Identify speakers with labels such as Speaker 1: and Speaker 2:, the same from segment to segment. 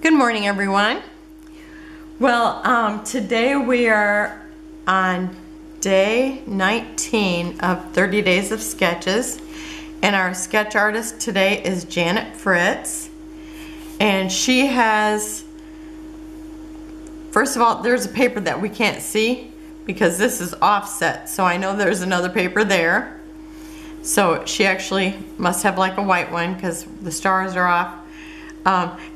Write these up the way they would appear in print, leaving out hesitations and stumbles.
Speaker 1: Good morning, everyone. Well, today we are on day 19 of 30 days of sketches, and our sketch artist today is Janet Fritz, and she has, first of all, there's a paper that we can't see because this is offset, so I know there's another paper there. So she actually must have like a white one because the stars are off.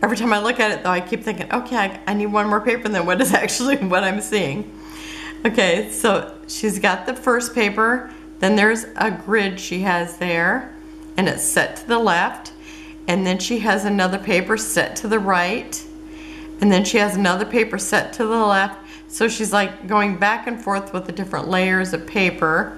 Speaker 1: Every time I look at it though, I keep thinking, okay, I need one more paper than what is actually what I'm seeing. Okay, so she's got the first paper, then there's a grid she has there, and it's set to the left, and then she has another paper set to the right, and then she has another paper set to the left, so she's like going back and forth with the different layers of paper,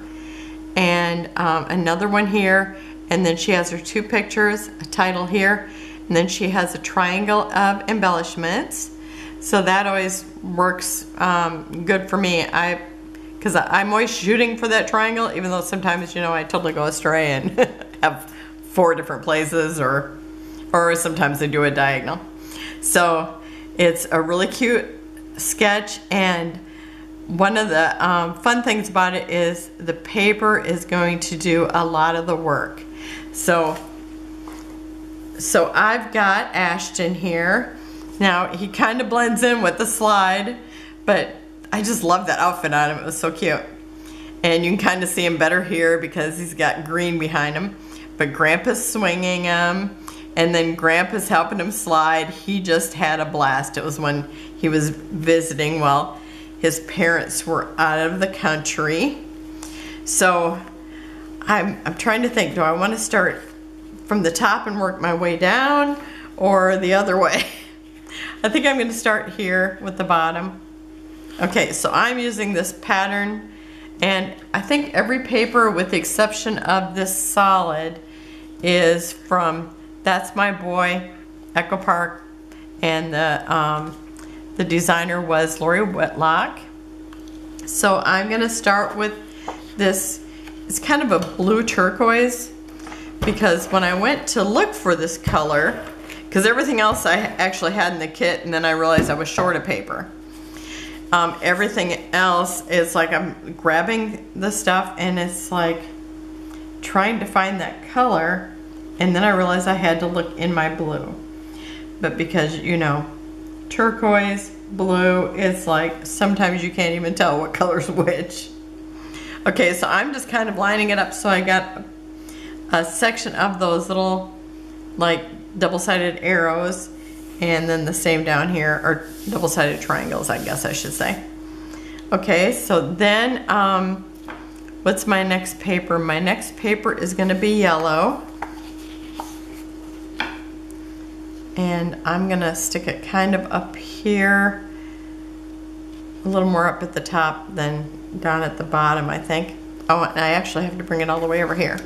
Speaker 1: and another one here, and then she has her two pictures, a title here, and then she has a triangle of embellishments. So that always works good for me. Because I'm always shooting for that triangle, even though sometimes, you know, I totally go astray and have 4 different places, or sometimes I do a diagonal. So it's a really cute sketch, and one of the fun things about it is the paper is going to do a lot of the work. So I've got Ashton here. Now he kind of blends in with the slide, but I just love that outfit on him. It was so cute. And you can kind of see him better here because he's got green behind him. But Grandpa's swinging him, and then Grandpa's helping him slide. He just had a blast. It was when he was visiting while his parents were out of the country. So I'm trying to think, do I want to start from the top and work my way down, or the other way? I think I'm going to start here with the bottom. Okay, so I'm using this pattern, and I think every paper with the exception of this solid is from That's My Boy, Echo Park, and the designer was Lori Whitlock. So I'm going to start with this. It's kind of a blue turquoise, because when I went to look for this color, because everything else I actually had in the kit, and then I realized I was short of paper. Everything else is like I'm grabbing the stuff and it's like trying to find that color, and then I realized I had to look in my blue. But because, you know, turquoise, blue, it's like sometimes you can't even tell what color's which. Okay, so I'm just kind of lining it up, so I got a section of those little like double-sided arrows, and then the same down here, or double-sided triangles, I guess I should say. Okay, so then what's my next paper? My next paper is going to be yellow, and I'm going to stick it kind of up here, a little more up at the top than down at the bottom, I think. Oh, and I actually have to bring it all the way over here.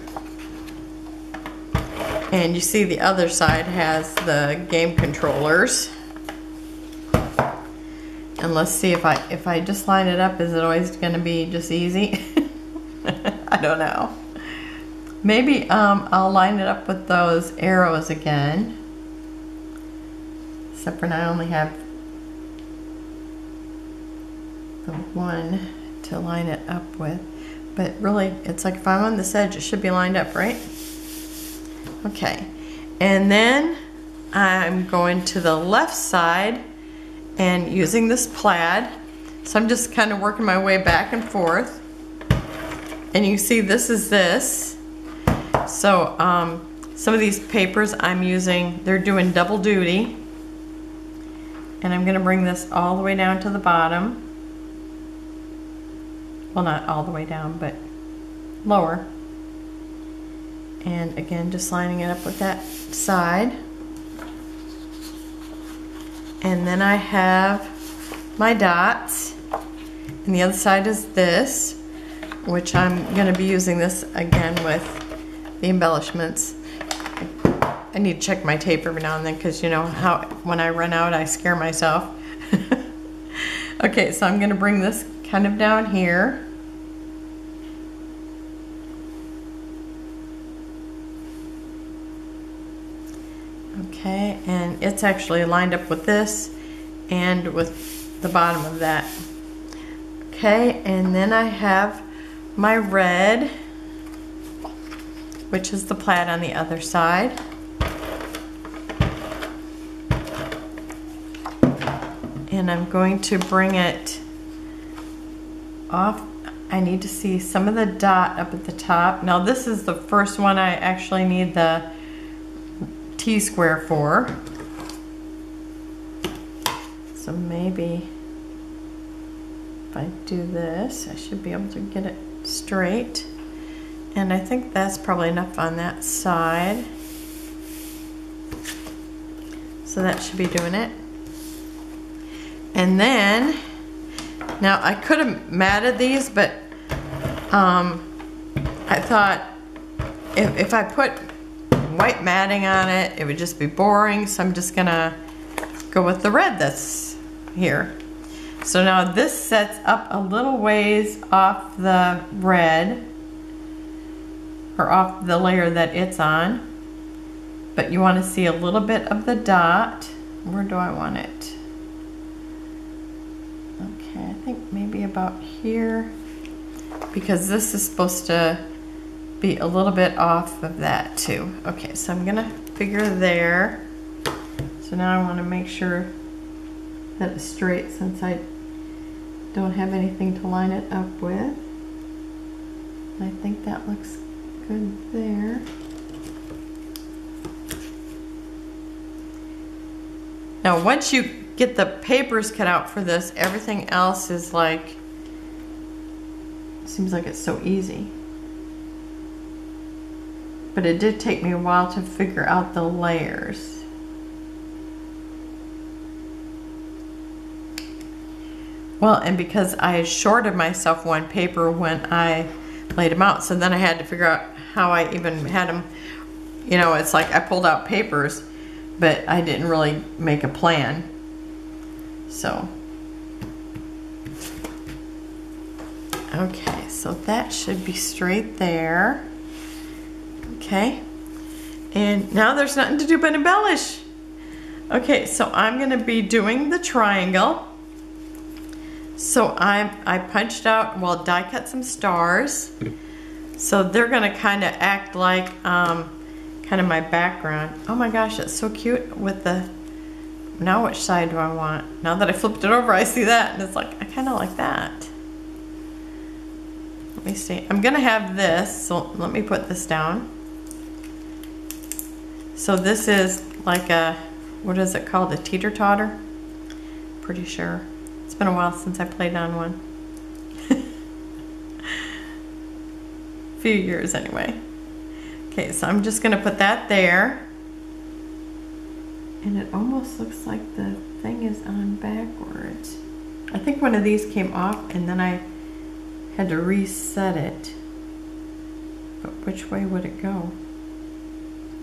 Speaker 1: And you see the other side has the game controllers. And let's see if I just line it up, is it always going to be just easy? I don't know. Maybe I'll line it up with those arrows again. Except for now I only have the one to line it up with. But really, it's like if I'm on this edge, it should be lined up, right? Okay, and then I'm going to the left side and using this plaid. So I'm just kind of working my way back and forth. And you see this is this. So some of these papers I'm using, they're doing double duty. And I'm going to bring this all the way down to the bottom. Well, not all the way down, but lower. And again, just lining it up with that side. And then I have my dots. And the other side is this, which I'm going to be using this again with the embellishments. I need to check my tape every now and then, because you know how when I run out I scare myself. Okay, so I'm going to bring this kind of down here. Okay, and it's actually lined up with this and with the bottom of that. Okay, and then I have my red, which is the plaid on the other side. And I'm going to bring it off. I need to see some of the dot up at the top. Now this is the first one I actually need the T-square for. So maybe if I do this, I should be able to get it straight. And I think that's probably enough on that side. So that should be doing it. And then, now I could have matted these, but I thought if I put white matting on it, it would just be boring. So I'm just gonna go with the red that's here. So now this sets up a little ways off the red, or off the layer that it's on. But you want to see a little bit of the dot. Where do I want it? Okay, I think maybe about here, because this is supposed to be a little bit off of that too. Okay, so I'm gonna figure there. So now I want to make sure that it's straight since I don't have anything to line it up with. I think that looks good there. Now once you get the papers cut out for this, everything else is like, seems like it's so easy. But it did take me a while to figure out the layers. Well, and because I shorted myself one paper when I laid them out, so then I had to figure out how I even had them. You know, it's like I pulled out papers, but I didn't really make a plan. So, okay, so that should be straight there. Okay, and now there's nothing to do but embellish. Okay, so I'm gonna be doing the triangle. So I punched out, well, die cut some stars. So they're gonna kind of act like kind of my background. Oh my gosh, it's so cute with the, now which side do I want? Now that I flipped it over, I see that, and it's like, I kind of like that. Let me see, I'm gonna have this, so let me put this down. So this is like a, what is it called, a teeter-totter? Pretty sure. It's been a while since I played on one. A few years anyway. Okay, so I'm just gonna put that there. And it almost looks like the thing is on backwards. I think one of these came off and then I had to reset it. But which way would it go?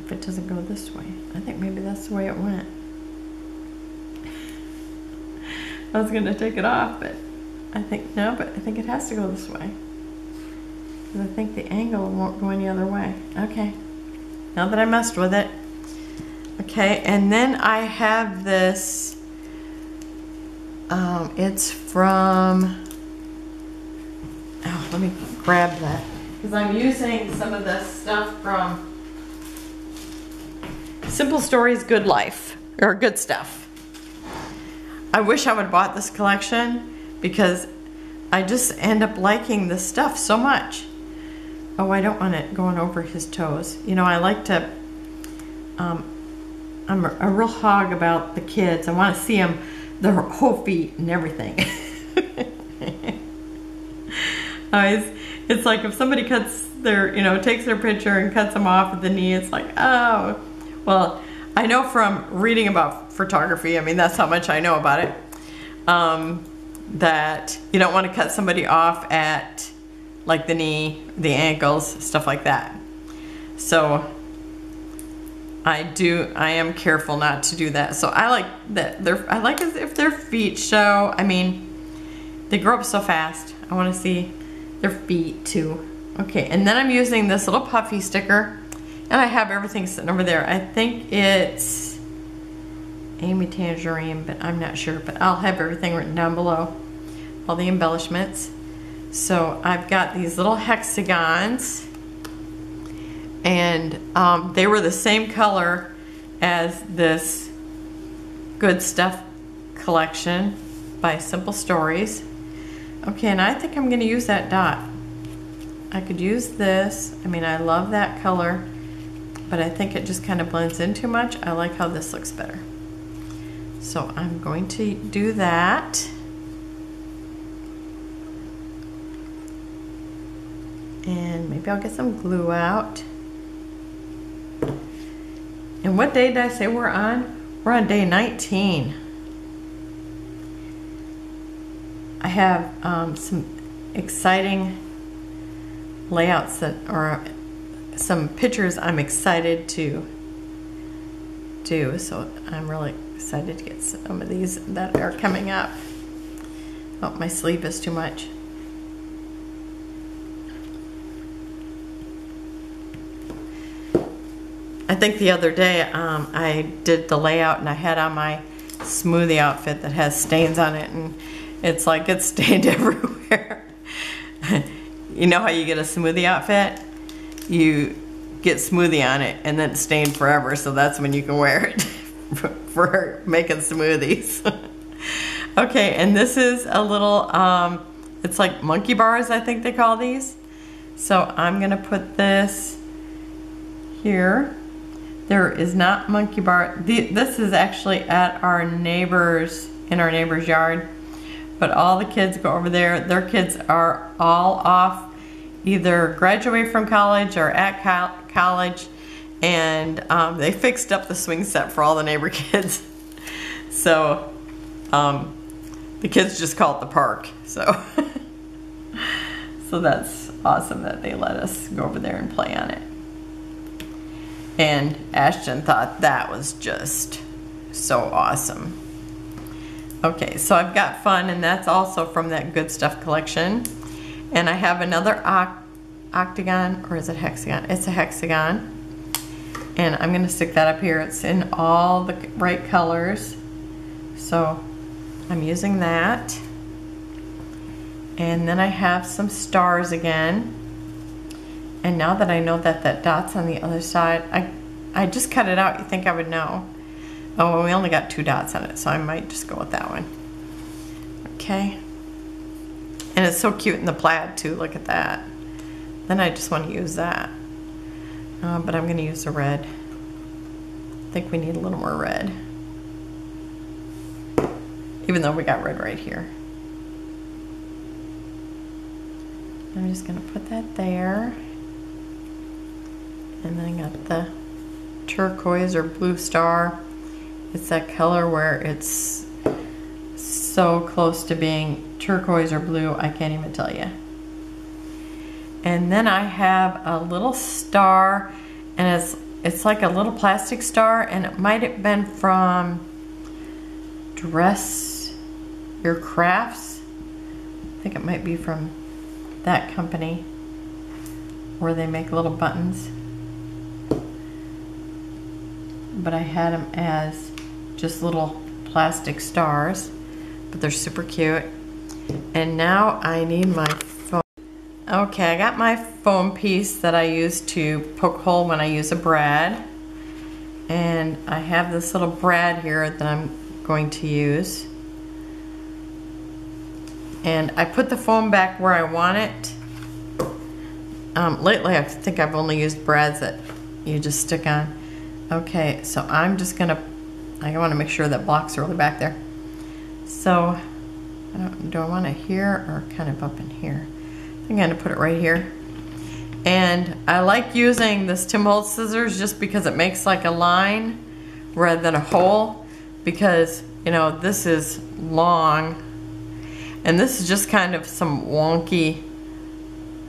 Speaker 1: If it doesn't go this way. I think maybe that's the way it went. I was gonna take it off, but I think, no, but I think it has to go this way. Because I think the angle won't go any other way. Okay, now that I messed with it. Okay, and then I have this, it's from, oh, let me grab that. Because I'm using some of this stuff from Simple Stories, Good Life, or Good Stuff. I wish I would have bought this collection because I just end up liking this stuff so much. Oh, I don't want it going over his toes. You know, I like to, I'm a real hog about the kids. I want to see them, their whole feet and everything. It's like if somebody cuts their, you know, takes their picture and cuts them off at the knee, it's like, oh, well, I know from reading about photography, I mean, that's how much I know about it, that you don't want to cut somebody off at like the knee, the ankles, stuff like that. So I am careful not to do that. So I like that I like it if their feet show. I mean, they grow up so fast. I want to see their feet too. Okay, and then I'm using this little Puffy sticker, and I have everything sitting over there. I think it's Amy Tangerine, but I'm not sure. But I'll have everything written down below, all the embellishments. So I've got these little hexagons, and they were the same color as this Good Stuff collection by Simple Stories. Okay, and I think I'm going to use that dot. I could use this. I mean, I love that color, but I think it just kind of blends in too much. I like how this looks better. So I'm going to do that. And maybe I'll get some glue out. And what day did I say we're on? We're on day 19. I have some exciting layouts that are some pictures I'm excited to do. So I'm really excited to get some of these that are coming up. Oh, my sleeve is too much. I think the other day I did the layout and I had on my smoothie outfit that has stains on it, and it's like it's stained everywhere. You know how you get a smoothie outfit? You get smoothie on it and then it's stained forever, so that's when you can wear it for making smoothies. Okay, and this is a little, it's like monkey bars, I think they call these. So I'm gonna put this here. There is not monkey bar. This is actually at our neighbor's, in our neighbor's yard. But all the kids go over there. Their kids are all off, either graduate from college or at college. And they fixed up the swing set for all the neighbor kids. So the kids just call it the park. So, so that's awesome that they let us go over there and play on it. And Ashton thought that was just so awesome. Okay, so I've got fun, and that's also from that Good Stuff collection. And I have another octagon, or is it hexagon? It's a hexagon. And I'm gonna stick that up here. It's in all the right colors. So I'm using that. And then I have some stars again. And now that I know that that dot's on the other side, I just cut it out. You think I would know. Oh, well, we only got 2 dots on it, so I might just go with that one. Okay. And it's so cute in the plaid too, look at that. Then I just want to use that. But I'm gonna use the red. I think we need a little more red. Even though we got red right here. I'm just gonna put that there. And then I got the turquoise or blue star. It's that color where it's so close to being turquoise or blue, I can't even tell you. And then I have a little star, and it's like a little plastic star, and it might have been from Dress Your Crafts. I think it might be from that company where they make little buttons. But I had them as just little plastic stars, but they're super cute. And now I need my foam. Okay, I got my foam piece that I use to poke a hole when I use a brad. And I have this little brad here that I'm going to use. And I put the foam back where I want it. Lately I think I've only used brads that you just stick on. Okay, so I'm just gonna, I want to make sure that block's really back there. So, do I want it here or kind of up in here? I think I'm gonna put it right here. And I like using this Tim Holtz scissors just because it makes like a line rather than a hole, because, you know, this is long and this is just kind of some wonky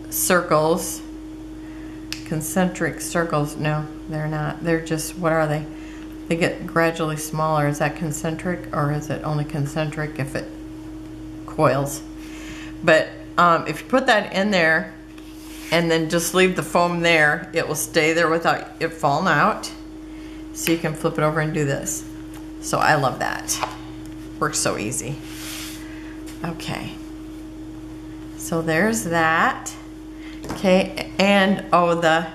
Speaker 1: circles. Concentric circles. No, they're not. They're just, what are they? They get gradually smaller. Is that concentric, or is it only concentric if it coils? But if you put that in there and then just leave the foam there, it will stay there without it falling out. So you can flip it over and do this. So I love that. Works so easy. Okay. So there's that. Okay, and oh, the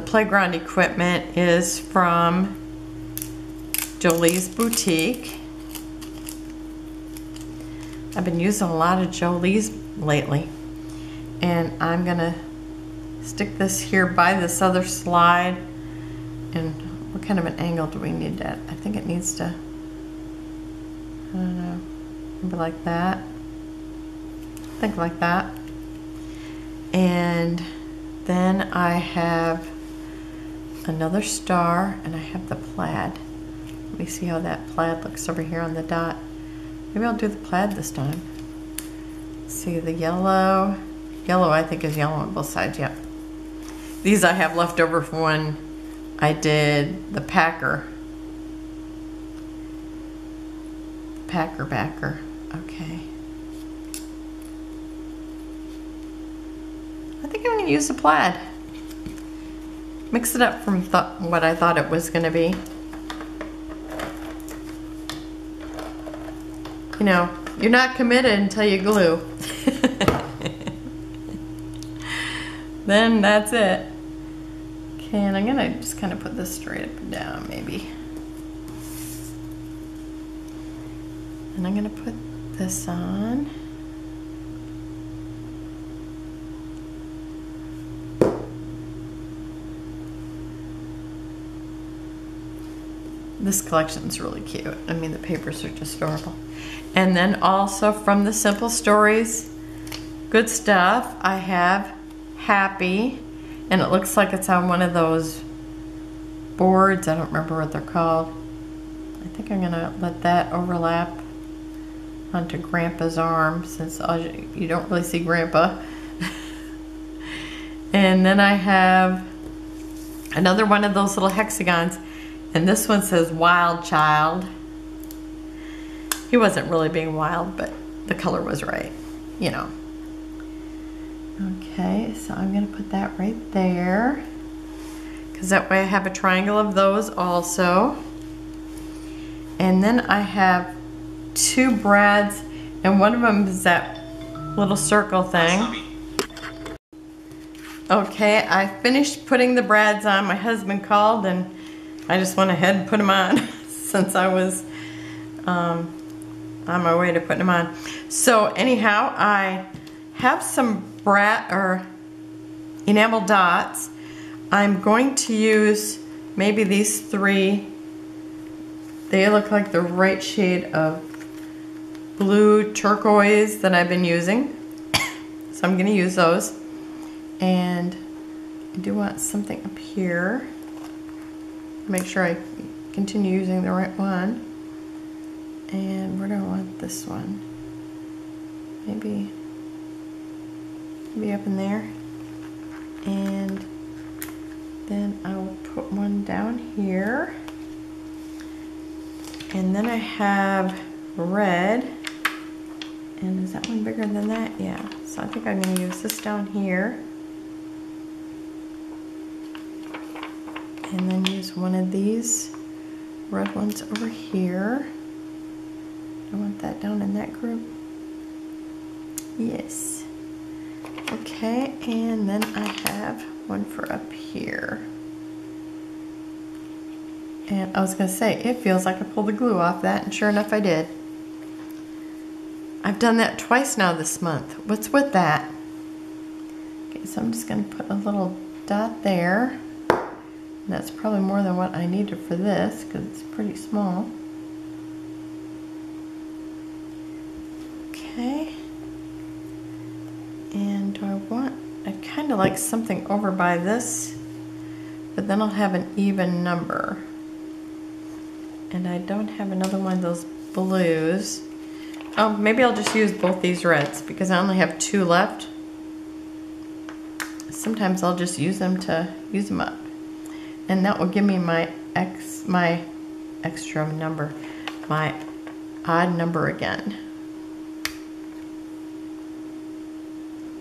Speaker 1: playground equipment is from Jolee's Boutique. I've been using a lot of Jolee's lately. And I'm gonna stick this here by this other slide. And what kind of an angle do we need that? I think it needs to, I don't know, maybe like that. I think like that. And then I have another star, and I have the plaid. Let me see how that plaid looks over here on the dot. Maybe I'll do the plaid this time. See the yellow. Yellow, I think, is yellow on both sides, yep. These I have left over from when I did the packer. Packer backer, okay. I think I'm gonna use the plaid. Mix it up from what I thought it was gonna be. You know, you're not committed until you glue. Then that's it. Okay, and I'm gonna just kind of put this straight up and down, maybe. And I'm gonna put this on. This collection's really cute. I mean, the papers are just adorable. And then also from the Simple Stories Good Stuff, I have Happy, and it looks like it's on one of those boards. I don't remember what they're called. I think I'm gonna let that overlap onto Grandpa's arm, since you don't really see Grandpa. And then I have another one of those little hexagons, and this one says Wild Child. He wasn't really being wild, but the color was right, you know. Okay, so I'm gonna put that right there, because that way I have a triangle of those also. And then I have two brads, and one of them is that little circle thing. Okay, I finished putting the brads on. My husband called and I just went ahead and put them on since I was on my way to putting them on. So anyhow, I have some enamel dots. I'm going to use maybe these three. They look like the right shade of blue turquoise that I've been using. So I'm going to use those. And I do want something up here. Make sure I continue using the right one. And where do I want this one? Maybe up in there. And then I'll put one down here. And then I have red. And is that one bigger than that? Yeah. So I think I'm going to use this down here. And then use one of these red ones over here. I want that down in that group. Yes. Okay, and then I have one for up here. And I was going to say, it feels like I pulled the glue off that, and sure enough I did. I've done that twice now this month. What's with that? Okay, so I'm just going to put a little dot there. And that's probably more than what I needed for this, because it's pretty small. Okay. And do I want, I kind of like something over by this, but then I'll have an even number. And I don't have another one of those blues. Oh, maybe I'll just use both these reds, because I only have two left. Sometimes I'll just use them to use them up. And that will give me my extra number, my odd number again.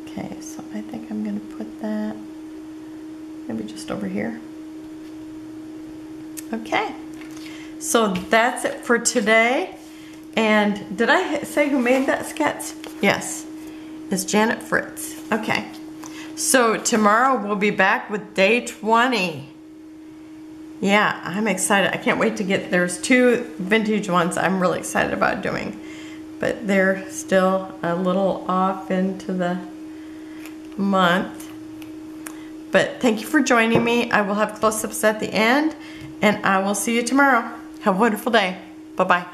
Speaker 1: Okay, so I think I'm going to put that maybe just over here. Okay, So that's it for today. And did I say who made that sketch? Yes, it's Janet Fritz. Okay, so tomorrow we'll be back with day 20. Yeah, I'm excited. I can't wait to get, there's 2 vintage ones I'm really excited about doing, but they're still a little off into the month. But thank you for joining me. I will have close-ups at the end, and I will see you tomorrow. Have a wonderful day. Bye-bye.